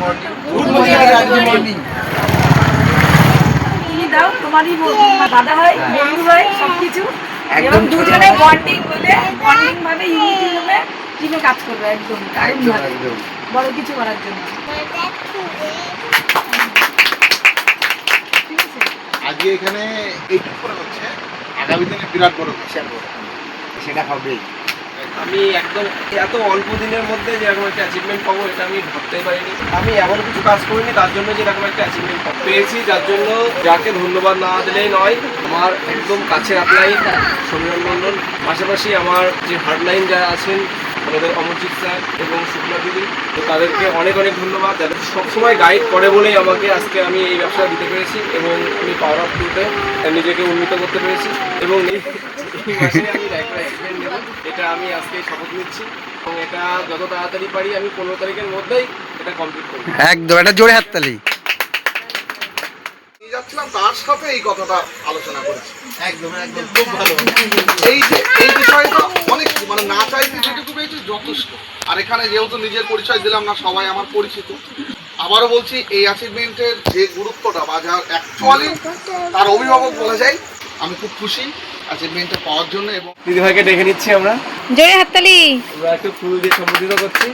Morning. তুমি দাও, তোমারই দাদা হয়, বন্ধু হয়, সবকিছু একদম দুজনে বন্ডিং বলে বন্ডিং ভাবে ইউনিটি ভাবে টিমে কাজ করবে একদম একদম বড় কিছু করার জন্য। আজকে এখানে এইটুকু করে হচ্ছে, আগামী দিনে বিরাট বড় বিশাল বড় সেটা হবেই। আমি একদম এত অল্প দিনের মধ্যে যেরকম একটা অ্যাচিভমেন্ট পাবো এটা আমি ভাবতেই পারিনি। আমি এমন কিছু কাজ করিনি তার জন্য যেরকম একটা অ্যাচিভমেন্ট পেয়েছি, যার জন্য যাকে ধন্যবাদ না দিলেই নয়। আমার একদম কাছের আপলাইন সমীরণ মণ্ডল, পাশাপাশি আমার যে হার্ডলাইন যারা আছেন আমাদের অমরজিৎ স্যার এবং শুক্লা দিদি, তো তাদেরকে অনেক অনেক ধন্যবাদ। যাদের সবসময় গাইড করে বলেই আমাকে আজকে আমি এই ব্যবসা দিতে পেরেছি এবং আমি পাওয়ার অফ টুতে নিজেকে উন্নীত করতে পেরেছি এবং এই মাসে আমি ডাইরেক্টর অ্যাচিভমেন্ট নেব, এটা আমি আজকে শপথ নিচ্ছি এবং এটা যত তাড়াতাড়ি পারি আমি 15 তারিখের মধ্যেই এটা কমপ্লিট করব। একদম, এটা জোরে হাততালি। যাচ্ছিলাম তার সাথে এই কথাটা আলোচনা করেছি। একদম একদম খুব ভালো। এই যে এই বিষয়টা অনেক মানে না চাইতে যেটুকু পেয়েছি যথেষ্ট। আর এখানে যেহেতু নিজের পরিচয় দিলাম না, সবাই আমার পরিচিত। আবারও বলছি, এই অ্যাচিভমেন্টের যে গুরুত্বটা বা যার অ্যাকচুয়ালি তার অভিভাবক বলা যায়, আমি খুব খুশি অ্যাচিভমেন্টটা পাওয়ার জন্য। এবং দিদিভাইকে ডেকে নিচ্ছি আমরা, জোরে হাততালি। আমরা একটু ফুল দিয়ে সম্বোধিত করছি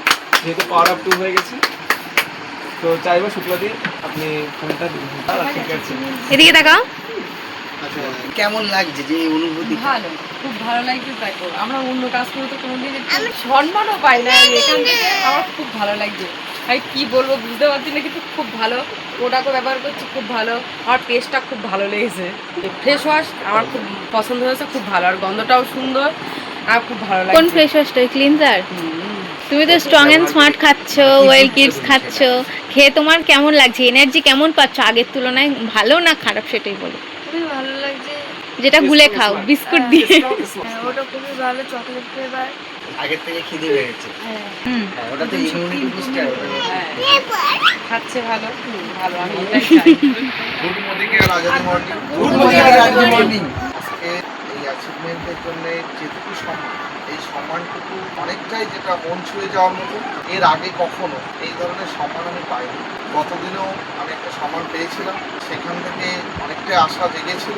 যেহেতু পাওয়ার অফ টু হয়ে গেছে। তো চাইবো শুক্লাদি আপনি ফোনটা ঠিক আছে, এদিকে তাকাও। আচ্ছা, কেমন লাগছে যে অনুভূতি? ভালো, খুব ভালো লাগছে। তাই তো আমরা অন্য কাজ করে তো কোনোদিন সম্মানও পাই না, এখান থেকে আমার খুব ভালো লাগছে। ভাই কি বলবো বুঝতে পারছি না, কিন্তু খুব ভালো প্রোডাক্টও ব্যবহার করছি, খুব ভালো। আমার টেস্টটা খুব ভালো লেগেছে। ফ্রেশ ওয়াশ আমার খুব পছন্দ হয়েছে, খুব ভালো। আর গন্ধটাও সুন্দর, আর খুব ভালো লাগছে। কোন ফেস ওয়াশটা? ক্লিনজার? তুমি তো স্ট্রং এন্ড স্মার্ট খাচ্ছ, ওয়েল কিডস খাচ্ছ, খেয়ে তোমার কেমন লাগছে? এনার্জি কেমন পাচ্ছ আগের তুলনায়? ভালো না খারাপ সেটাই বলো। খুবই ভালো লাগছে। যেটা গুলে খাও বিস্কুট দিয়ে। ওটা খুবই ভালো, চকলেট ফ্লেভার। আগের থেকে খিদে বেড়েছে। হ্যাঁ, ওটা তো ইমিউনিটি বুস্টার। খাচ্ছে ভালো, ভালো। আমি এটাই চাই। গুড মর্নিং আর আজাদি মর্নিং। মর্নিং। আজকে এই অ্যাচিভমেন্টের জন্য যেটুকু সম্মান, এই সম্মানটুকু অনেকটাই যেটা মন ছুঁয়ে যাওয়ার মতো। এর আগে কখনো এই ধরনের সম্মান আমি পাইনি। গতদিনেও আমি একটা সম্মান পেয়েছিলাম, সেখান থেকে অনেকটাই আশা জেগেছিল।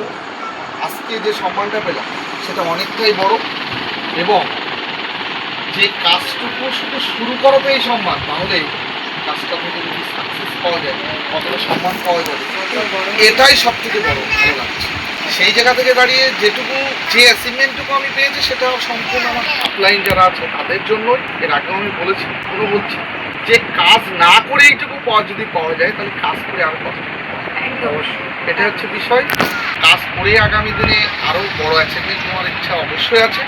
আজকে যে সম্মানটা পেলাম সেটা অনেকটাই বড়, এবং যে কাজটুকু শুধু শুরু করতে এই সম্মান, তাহলে কাজটা থেকে যদি সাকসেস পাওয়া যায়, কতটা সম্মান পাওয়া যাবে, এটাই সব থেকে বড় ভালো লাগছে। সেই জায়গা থেকে দাঁড়িয়ে যেটুকু যে অ্যাচিভমেন্টটুকু আমি পেয়েছি সেটা সম্পূর্ণ আমার আপলাইন যারা আছে তাদের জন্যই। এর আগেও আমি বলেছি, এখনো বলছি, যে কাজ না করে এইটুকু যদি পাওয়া যায়, তাহলে কাজ করে আরো কত অবশ্যই এটা হচ্ছে বিষয়। কাজ করে আগামী দিনে আরও বড় অ্যাচিভমেন্ট নেওয়ার ইচ্ছা অবশ্যই আছে।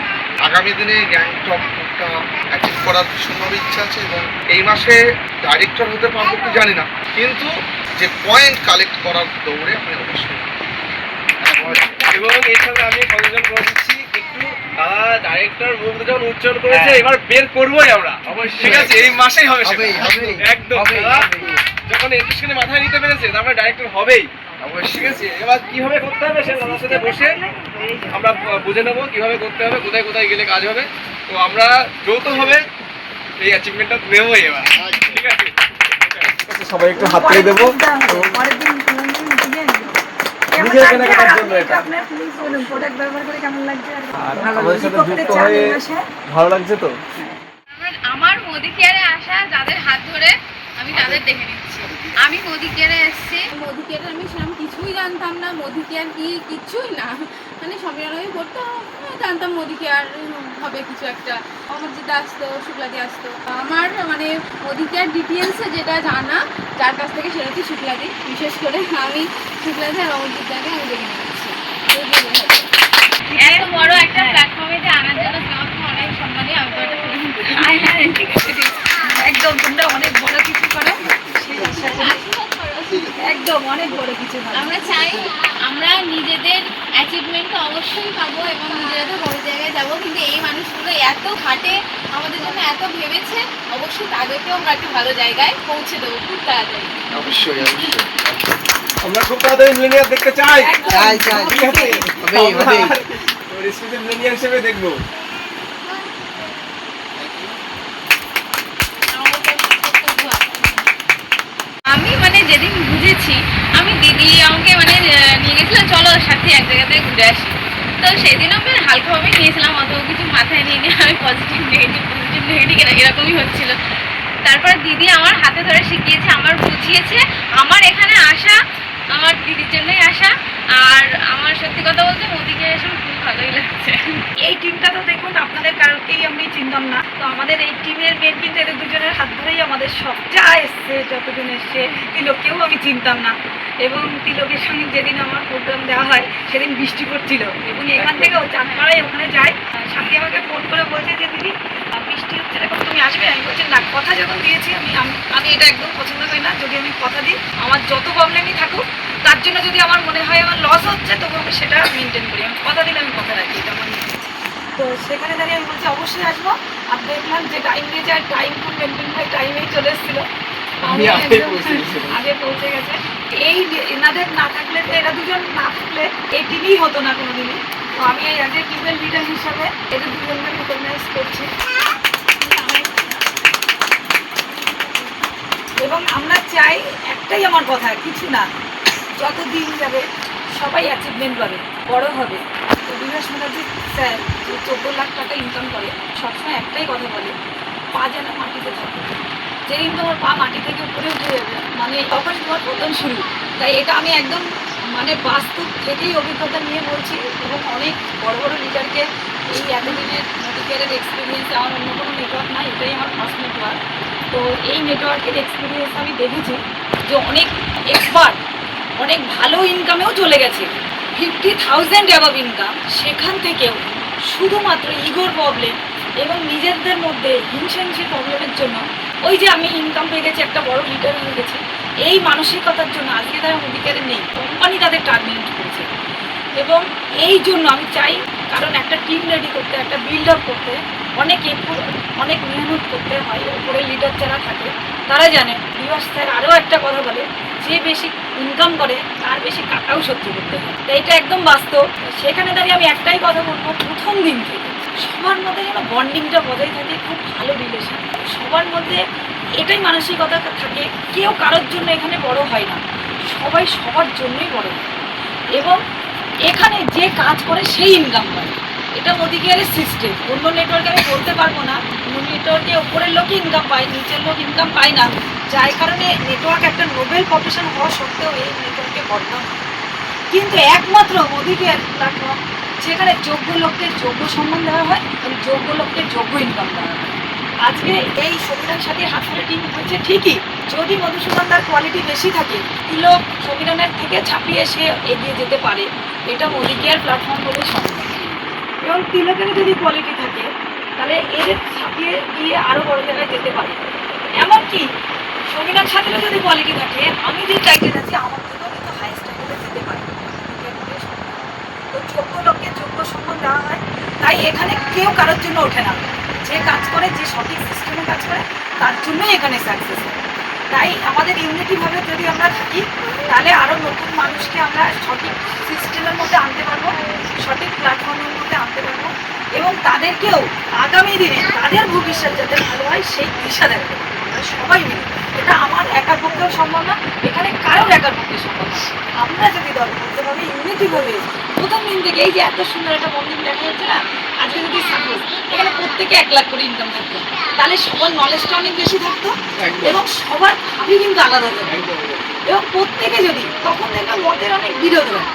আগামী দিনে গ্যাংটকটা অ্যাচিভ করার ভীষণভাবে ইচ্ছা আছে, এবং এই মাসে ডাইরেক্টর হতে পারবো কি জানি না, কিন্তু যে পয়েন্ট কালেক্ট করার দৌড়ে আমি অবশ্যই। এবং এর সঙ্গে আমি সংযোজন করে দিচ্ছি একটু, ডাইরেক্টর মুখ যখন উচ্চারণ করেছে এবার বের করবোই আমরা অবশ্যই। ঠিক আছে, এই মাসেই হবে সেটা। একদম যখন একুশখানে মাথায় নিতে পেরেছে তারপরে ডাইরেক্টর হবেই অবশ্যই। ঠিক আছে, এবার কিভাবে করতে হবে সে দাদার সাথে বসে আমরা বুঝে নেবো কিভাবে করতে হবে, কোথায় কোথায় গেলে কাজ হবে। তো আমরা যৌথভাবে এই অ্যাচিভমেন্টটা নেবোই এবার। ঠিক আছে, সবাই একটু হাত দিয়ে দেবো নিজের কেনাকাটার জন্য। এটা আমাদের সাথে যুক্ত হয়ে ভালো লাগছে। তো আমার মোদি কেয়ারে আসা যাদের হাত ধরে আমি তাদের দেখে নিচ্ছি। আমি মোদি কেয়ারে এসেছি। মোদি কেয়ারে আমি সেরকম কিছুই জানতাম না। মোদি কেয়ার কি কিছুই না, মানে সমীরণই পড়তো, জানতাম মোদি কেয়ার হবে কিছু একটা। অমরজিৎ আসতো, শুক্লাদি আসতো। আমার মানে মোদি কেয়ার ডিটেলসে যেটা জানা, যার কাছ থেকে সেটা হচ্ছে শুক্লাদি। বিশেষ করে আমি শুক্লাদি আর অমরজিৎ দাকে আমি দেখে নিচ্ছি। এত বড় একটা প্ল্যাটফর্মে যে আনার জন্য তোমাকে অনেক সম্মানী। আমি তো এটা ঠিক আছে, একদম তোমরা অনেক বড় কিছু করো, একদম অনেক বড় কিছু। আমরা চাই আমরা নিজেদের অ্যাচিভমেন্টটা অবশ্যই পাবো এবং নিজেরা তো বড় জায়গায় যাবো, কিন্তু এই মানুষগুলো এত খাটে আমাদের জন্য, এত ভেবেছে, অবশ্যই তাদেরকেও আমরা একটা ভালো জায়গায় পৌঁছে দেবো খুব তাড়াতাড়ি। অবশ্যই অবশ্যই আমরা খুব তাড়াতাড়ি মিলেনিয়ার দেখতে চাই। ঠিক আছে, মিলেনিয়ার হিসেবে দেখবো। মানে যেদিন বুঝেছি আমি, দিদি আমাকে মানে নিয়ে গেছিলো চলো সাথে এক জায়গাতে ঘুরে আসি। তো সেদিনও আমি হালকাভাবে নিয়েছিলাম, অত কিছু মাথায় নিয়ে নিয়ে আমি পজিটিভ নেগেটিভ এরকমই হচ্ছিল। তারপর দিদি আমার হাতে ধরে শিখিয়েছে, আমার বুঝিয়েছে, আমার এখানে আসা আমার দিদির জন্যই আসা। আর আমার সত্যি কথা বলতে মোদিকে এসে খুব ভালোই লাগছে। এই টিমটা তো দেখুন আপনাদের কারোকেই আমি চিনতাম না, তো আমাদের এই টিমের মেন কিন্তু এদের দুজনের হাত ধরেই আমাদের সব যা এসছে, যতজন এসছে, তিলককেও আমি চিনতাম না। এবং তিলকের সঙ্গে যেদিন আমার প্রোগ্রাম দেওয়া হয় সেদিন বৃষ্টি পড়ছিল, এবং এখান থেকেও চাঁদপাড়ায় ওখানে যাই, সাথী আমাকে ফোন করে বলছে যে দিদি বৃষ্টি হচ্ছে, এরকম তুমি আসবে? আমি বলছি না, কথা যখন দিয়েছি আমি এটা একদম পছন্দ করি না। যদি আমি কথা দিই, আমার যত প্রবলেমই থাকুক, তার জন্য যদি আমার মনে হয় আমার লস হচ্ছে, তবু আমি সেটা মেনটেন করি। আমি কথা দিলে আমি কথা রাখি, এটা আমার নীতি। তো সেখানে দাঁড়িয়ে আমি বলছি অবশ্যই আসবো। আর দেখলাম যে টাইম দিয়েছে, আর টাইম খুব মেনটেন করে টাইমেই চলে এসেছিলো, আগে পৌঁছে গেছে। এই এনাদের না থাকলে, এরা দুজন না থাকলে এই টিমই হতো না কোনোদিনই। তো আমি এই আজ এ টিমের লিডার হিসাবে এদের দুজনকে রিকগনাইজ করছি। এবং আমরা চাই, একটাই আমার কথা, কিছু না, যত দিন যাবে সবাই অ্যাচিভমেন্ট পাবে, বড় হবে। তো বিভাস মুখার্জি স্যার যে 14 লাখ টাকা ইনকাম করে, সবসময় একটাই কথা বলে, পা যেন মাটিতে থাকে। যেদিন তোমার পা মাটি থেকে উপরে উঠে যাবে, মানে তখন তোমার পতন শুরু। তাই এটা আমি একদম মানে বাস্তব থেকেই অভিজ্ঞতা নিয়ে বলছি। এবং অনেক বড় বড় লিডারকে এই এতদিনের মোদিকেয়ারের এক্সপিরিয়েন্স, আমার অন্য কোনো নেটওয়ার্ক না, এটাই আমার ফার্স্ট নেটওয়ার্ক। তো এই নেটওয়ার্কের এক্সপিরিয়েন্স আমি দেখেছি যে অনেক এক্সপার্ট অনেক ভালো ইনকামেও চলে গেছে, 50,000 অ্যাবাভ ইনকাম। সেখান থেকেও শুধুমাত্র ইগোর প্রবলেম এবং নিজেদের মধ্যে হিংসা প্রবলেমের জন্য, ওই যে আমি ইনকাম পেয়ে গেছি, একটা বড় লিডার হয়ে গেছে, এই মানসিকতার জন্য আজকে তারা মোদিকেয়ারে নেই, কোম্পানি তাদের টার্মিনেট করেছে। এবং এই জন্য আমি চাই, কারণ একটা টিম রেডি করতে, একটা বিল্ড আপ করতে অনেক অনেক মেহনত করতে হয়। ওপরে লিডার যারা থাকে তারা জানে। বিভাস স্যার আরও একটা কথা বলে, যে বেশি ইনকাম করে তার বেশি টাকাও সহ্য করতে হয়। তাই এটা একদম বাস্তব। সেখানে দাঁড়িয়ে আমি একটাই কথা বলবো, প্রথম দিন থেকে সবার মধ্যে যেন বন্ডিংটা বজায় থাকে, খুব ভালো রিলেশন, সবার মধ্যে এটাই মানসিকতা থাকে, কেউ কারোর জন্য এখানে বড় হয় না, সবাই সবার জন্যই বড় হয়। এবং এখানে যে কাজ করে সেই ইনকাম করে, এটা মোদিকেয়ারের সিস্টেম। অন্য নেটওয়ার্কে আমি বলতে পারবো না, অন্য নেটওয়ার্কে ওপরের লোক ইনকাম পায়, নিচের লোক ইনকাম পায় না, যার কারণে নেটওয়ার্ক একটা নোবেল প্রফেশন হওয়া সত্ত্বেও এই নেটওয়ার্কে বদনাম। কিন্তু একমাত্র মোদিকেয়ার প্ল্যাটফর্ম, যেখানে যোগ্য লোককে যোগ্য সম্মান দেওয়া হয় এবং যোগ্য লোককে যোগ্য ইনকাম দেওয়া হয়। আজকে এই সমীরণ সাথে হাত ধরে টিম হয়েছে ঠিকই, যদি মধুসূদন তার কোয়ালিটি বেশি থাকে, তিলক সমীরণের থেকে ছাপিয়ে সে এগিয়ে যেতে পারে, এটা মোদিকেয়ার প্ল্যাটফর্ম বলে সম্ভব। এবং তিলকের যদি কোয়ালিটি থাকে, তাহলে এদের ছাপিয়ে গিয়ে আরও বড় জায়গায় যেতে পারে। এমনকি সমীরণ সাথেও যদি কোয়ালিটি থাকে, আমি যে টাইটেল আছি আমার থেকেও কিন্তু হাইস্ট টাইটেলে যেতে পারে। তো যোগ্য লোককে যোগ্য সম্মান দেওয়া হয়, তাই এখানে কেউ কারোর জন্য ওঠে না। যে কাজ করে, যে সঠিক সিস্টেমে কাজ করে, তার জন্যই এখানে সাকসেস হয়। তাই আমাদের ইউনিটিভাবে যদি আমরা থাকি, তাহলে আরও নতুন মানুষকে আমরা সঠিক সিস্টেমের মধ্যে আনতে পারবো, সঠিক প্ল্যাটফর্মের মধ্যে আনতে পারবো, এবং তাদেরকেও আগামী দিনে তাদের ভবিষ্যৎ যাতে ভালো হয় সেই দিশা দেখাতে পারবো আমরা সবাই মিলে। এটা আমার একার পক্ষেও সম্ভব না, এখানে কারোর একার পক্ষে সম্ভব না। আমরা যদি দলবদ্ধভাবে ইউনিটিভাবে প্রথম দিন থেকে, এই যে এত সুন্দর একটা বন্ডিং দেখা যাচ্ছে না, আজকে যদি সাপোজ এখানে প্রত্যেকে 1 লাখ করে ইনকাম থাকতো, তাহলে সবার নলেজটা অনেক বেশি থাকতো এবং সবার ভাবি কিন্তু আলাদা থাকতো। এবং প্রত্যেকে যদি, তখন দেখলাম মতের অনেক বিরোধ হয়,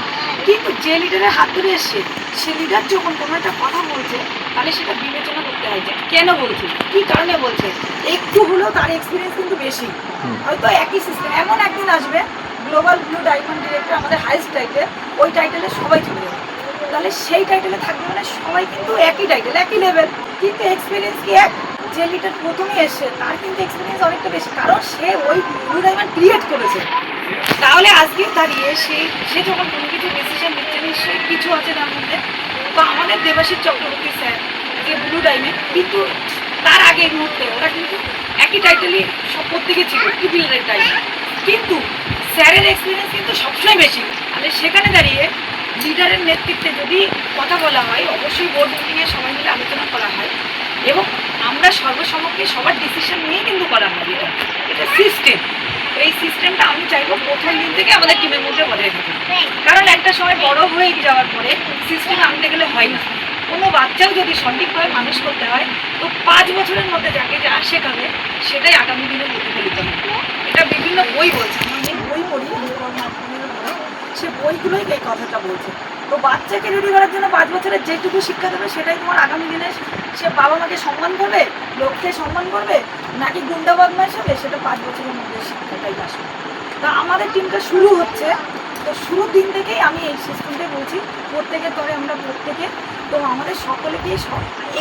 কিন্তু যে লিডারের হাত ধরে এসছে, সে লিডার যখন কোনো একটা কথা বলছে, তাহলে সেটা বিবেচনা করতে হয় যে কেন বলছে, কী কারণে বলছে। একটু হলেও তার এক্সপিরিয়েন্স কিন্তু বেশি, হয়তো একই সিস্টেম। এমন একদিন আসবে গ্লোবাল ব্লু ডায়মন্ড ডিরেক্টর, আমাদের হাইস্ট টাইটেল, ওই টাইটেলে সবাই চলে যাবে, তাহলে সেই টাইটেলে থাকবে মানে সবাই কিন্তু একই টাইটেল, একই লেভেল, কিন্তু এক্সপিরিয়েন্স কি এক। যে লিডার প্রথমে এসছে তার কিন্তু এক্সপিরিয়েন্স অনেকটা বেশি, কারণ সে ওই ব্লু ডায়মন্ড ক্রিয়েট করেছে। তাহলে আজকে দাঁড়িয়ে সে যখন কোনো কিছু ডিসিশন নিচ্ছে, নিশ্চয়ই কিছু আছে তার মধ্যে। তো আমাদের দেবাশিস চক্রবর্তী স্যার যে ব্লু ডায়মন্ড, কিন্তু তার আগে মুহূর্তে ওরা কিন্তু একই টাইটেলই সব প্রত্যেকে ছিল, ট্রিপলের টাইটেল, কিন্তু স্যারের এক্সপিরিয়েন্স কিন্তু সবসময় বেশি। তাহলে সেখানে দাঁড়িয়ে লিডারের নেতৃত্বে যদি কথা বলা হয়, অবশ্যই বোর্ড মিটিংয়ে সবাই মিলে আলোচনা করা হয় এবং আমরা সর্বসমক্ষে সবার ডিসিশন নিয়ে কিন্তু করা হয়। এটা সিস্টেম এই সিস্টেমটা আমি চাইবো প্রথম দিন থেকে আমাদের টিমের মধ্যে বজায় থাকে, কারণ একটা সময় বড় হয়ে যাওয়ার পরে সিস্টেম আনতে গেলে হয় না। কোনো বাচ্চাও যদি সঠিকভাবে মানুষ করতে হয় তো 5 বছরের মধ্যে যাকে যা শেখাবে সেটাই আগামী দিনে প্রতিফলিত হবে। এটা বিভিন্ন বই বলছে, আমি অনেক বই পড়ি, সে বইগুলোই এই কথাটা বলছে। তো বাচ্চাকে রেডি করার জন্য 5 বছরের যেটুকু শিক্ষা দেবে সেটাই তোমার আগামী দিনে সে বাবা মাকে সম্মান করবে, লোককে সম্মান করবে, নাকি গুন্ডা বদমাইশ হবে, সেটা 5 বছরের মধ্যে শিক্ষাটাই আসবে। তা আমাদের টিমটা শুরু হচ্ছে, তো শুরুর দিন থেকেই আমি এই সিস্টেমটাই বলছি, প্রত্যেকের তরে আমরা প্রত্যেকে, তো আমাদের সকলেকে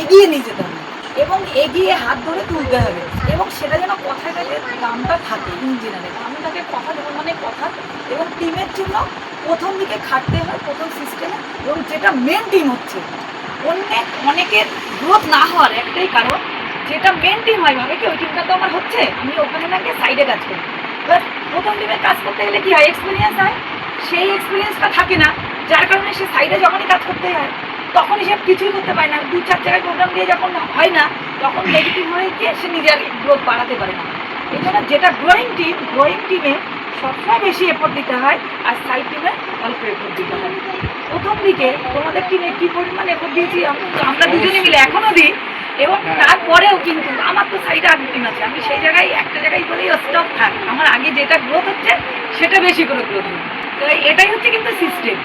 এগিয়ে নিয়ে যেতে হবে এবং এগিয়ে হাত ধরে তুলতে হবে, এবং সেটা যেন কথায় কাজে দামটা থাকে। ইঞ্জিনিয়ারে আমি তাকে কথা দেবো মানে কথা, এবং টিমের জন্য প্রথম দিকে খাটতে হয় প্রথম সিস্টেমে, এবং যেটা মেন টিম হচ্ছে অনেকের গ্রোথ না হওয়ার একটাই কারণ, যেটা মেন টিম হয় ভাবে কি ওই টিমটা তো আমার হচ্ছে, আমি ওখানে না গিয়ে সাইডে কাজ করি। এবার প্রথম টিমে কাজ করতে গেলে কি হয়, এক্সপিরিয়েন্স হয়, সেই এক্সপিরিয়েন্সটা থাকে না, যার কারণে সে সাইডে যখনই কাজ করতে হয় তখনই সে কিছুই করতে পারে না। 2-4 জায়গায় প্রোগ্রাম দিয়ে যখন হয় না তখন নেগেটিভ হয়ে গিয়ে সে নিজের গ্রোথ বাড়াতে পারে না। এই জন্য যেটা গ্রোয়িং টিমে সবসময় বেশি এফোর্ট দিতে হয়, আর সাইড টিমে অল্প এফোর্ট দিতে হয়। প্রথম দিকে তোমাদের টিমে কি পরিমাণ এফোর্ট দিয়েছি আমরা দুজনে মিলে এখনো দিই, এবং তারপরেও কিন্তু আমার তো সাইডে আগে টিম আছে, আমি সেই জায়গায় একটা জায়গায় বলেই স্টপ থাক, আমার আগে যেটা গ্রোথ হচ্ছে সেটা বেশি করে গ্রোথ হবে। তো এটাই হচ্ছে কিন্তু সিস্টেম।